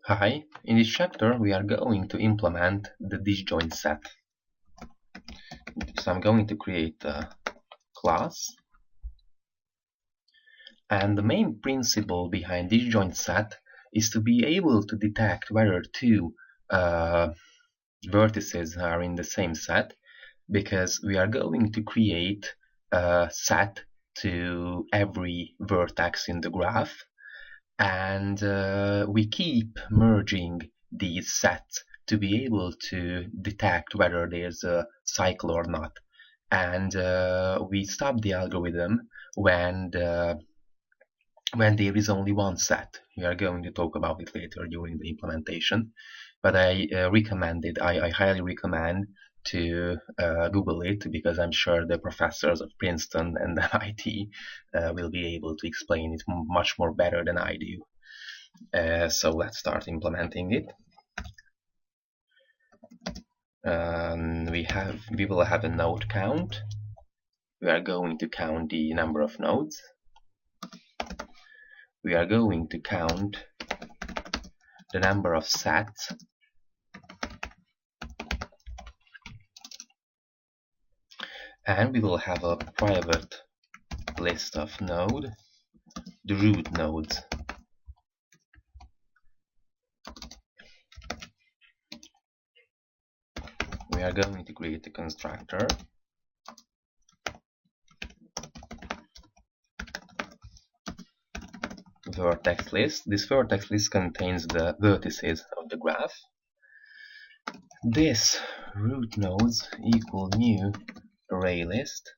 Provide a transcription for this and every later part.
Hi, in this chapter we are going to implement the disjoint set. So I'm going to create a class, and the main principle behind disjoint set is to be able to detect whether two vertices are in the same set, because we are going to create a set to every vertex in the graph, and we keep merging these sets to be able to detect whether there's a cycle or not. And we stop the algorithm when there is only one set. We are going to talk about it later during the implementation, but I highly recommend to Google it, because I'm sure the professors of Princeton and MIT will be able to explain it much more better than I do. So let's start implementing it. We will have a node count. We are going to count the number of nodes. We are going to count the number of sets. And we will have a private list of node, the root nodes. We are going to create a constructor. Vertex list. This vertex list contains the vertices of the graph. This root nodes equal new array list,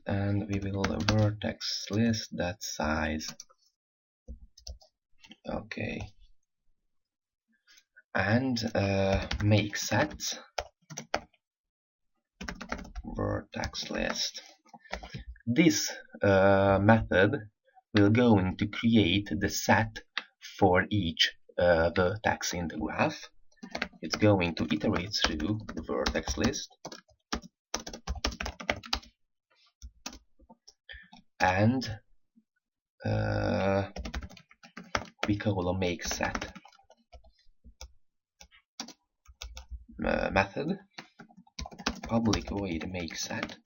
and we will vertex list that size. Okay, and make sets vertex list. This method will going to create the set for each vertex in the graph. It's going to iterate through the vertex list, and we call a make set method, public void make set.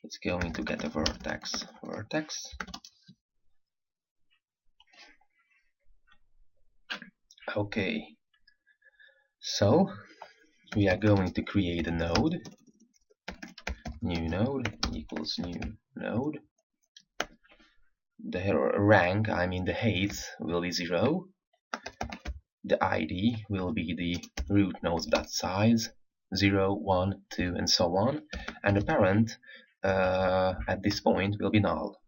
It's going to get a vertex. Okay, so we are going to create a node. New node equals new node. The rank, I mean the height, will be 0. The ID will be the root nodes dot size, 0, 1, 2, and so on. And the parent at this point will be null.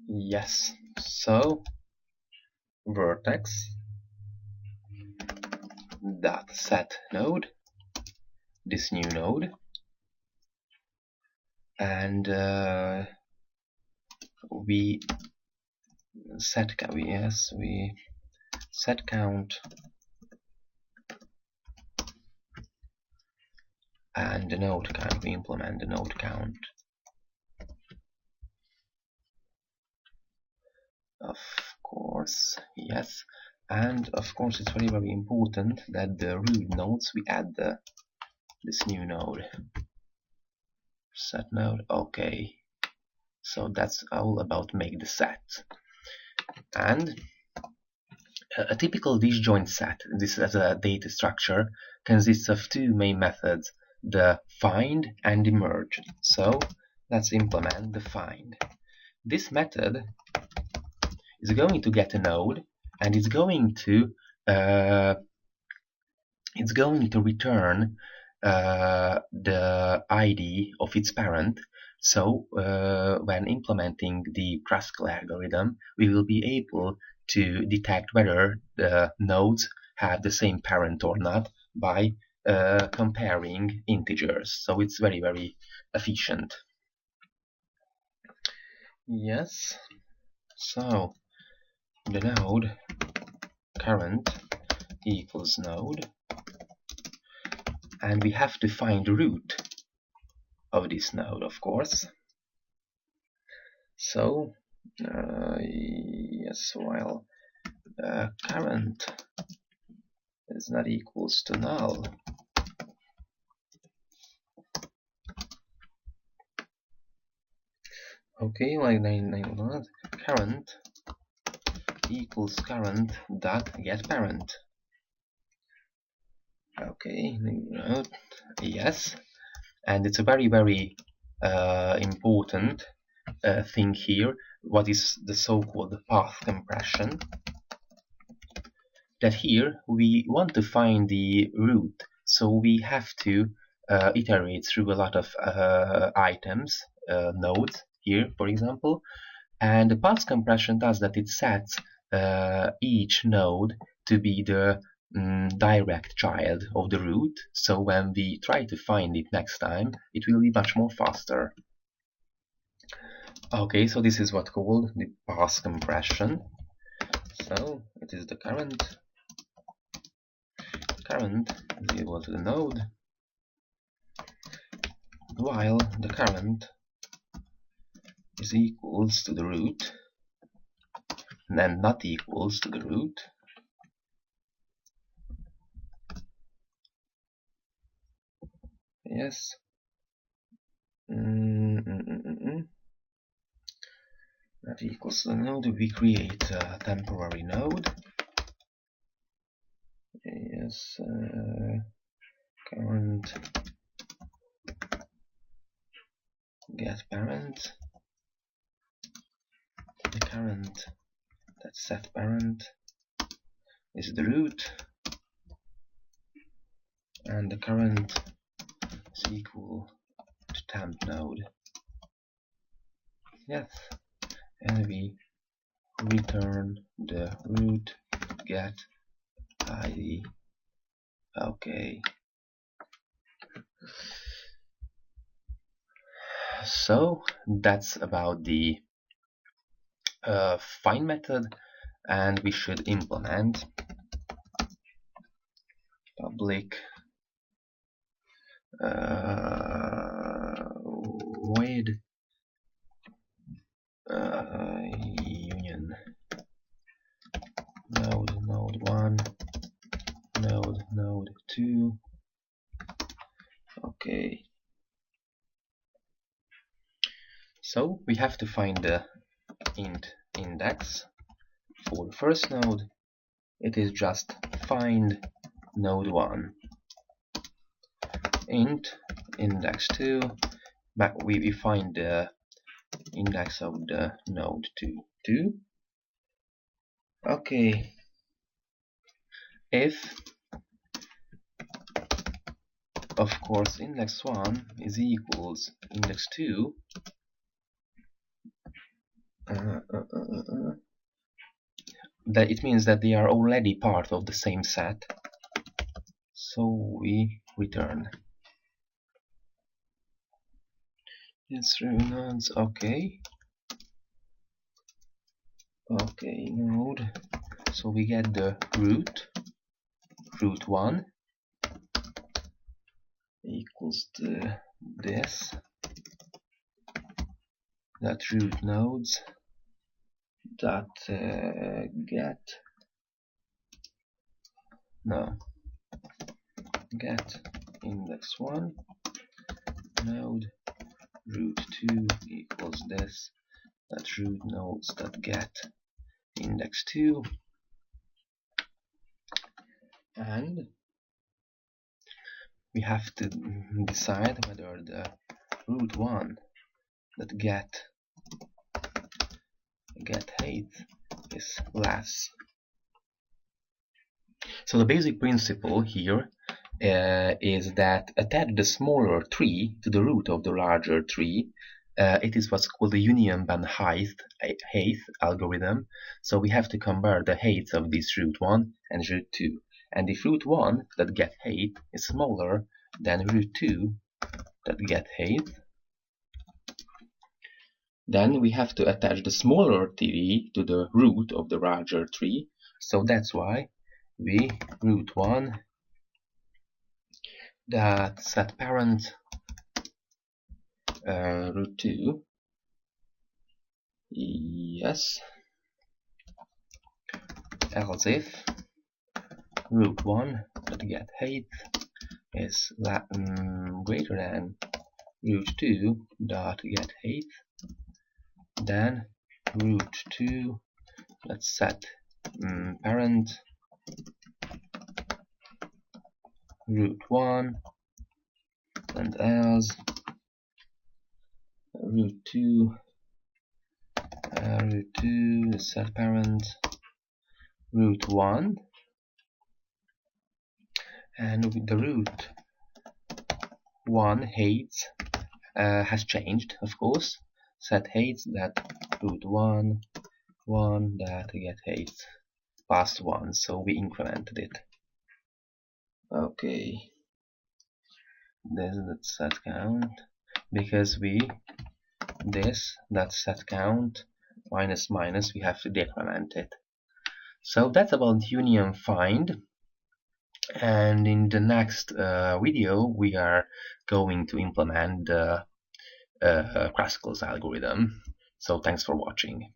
Yes, so vertex dot set node, this new node, and we set count and the node count. We implement the node count. Of course, yes, and of course it's very, very important that the root nodes we add this new node, set node. Okay, so that's all about make the set. And a typical disjoint set, this as a data structure, consists of two main methods, the find and the merge. So let's implement the find. This method is going to get a node, and it's going to return the ID of its parent. So when implementing the Kruskal algorithm, we will be able to detect whether the nodes have the same parent or not by comparing integers. So it's very, very efficient. Yes, so the node current equals node, and we have to find the root of this node, of course. So yes, while current is not equals to null, okay, like current equals current dot get parent. Okay, yes, and it's a very important thing here. What is the so-called path compression? That here we want to find the root, so we have to iterate through a lot of items, nodes here, for example. And the path compression does that. It sets each node to be the direct child of the root, so when we try to find it next time, it will be much more faster. Okay, so this is what's called the path compression. So it is the current is equal to the node, while the current is equals to the root, and then not equals to the root. Yes. That equals to the node. We create a temporary node. Yes. Current get parent. The current that set parent is the root, and the current is equal to temp node. Yes, and we return the root get ID. Okay. So that's about the find method, and we should implement public void union node 1 node 2. Okay, so we have to find the int index for the first node. It is just find node 1. Int index 2, but we find the index of the node 2. Okay, if of course index 1 is equals index 2, that it means that they are already part of the same set, so we return. Yes, through nodes. Okay, node, so we get the root 1 equals to this, that root nodes dot get index 1 node root 2 equals this, that root nodes dot get index 2, and we have to decide whether the root 1 that get height is less. So the basic principle here is that attach the smaller tree to the root of the larger tree. It is what's called the union band height algorithm. So we have to compare the heights of this root 1 and root 2. And if root 1 that get height is smaller than root 2 that get height, then we have to attach the smaller tree to the root of the larger tree. So that's why we root 1 that set parent root 2 Yes. Else if root1 dot get height is greater than root2 dot get height, then root2, let's set parent root1 and else root2 set parent root1, and with the root1 height has changed, of course. Set height that root1 that get height past 1, so we incremented it. Okay, this is the set count, because that set count minus we have to decrement it. So that's about union find, and in the next video we are going to implement the Kruskal's algorithm. So thanks for watching.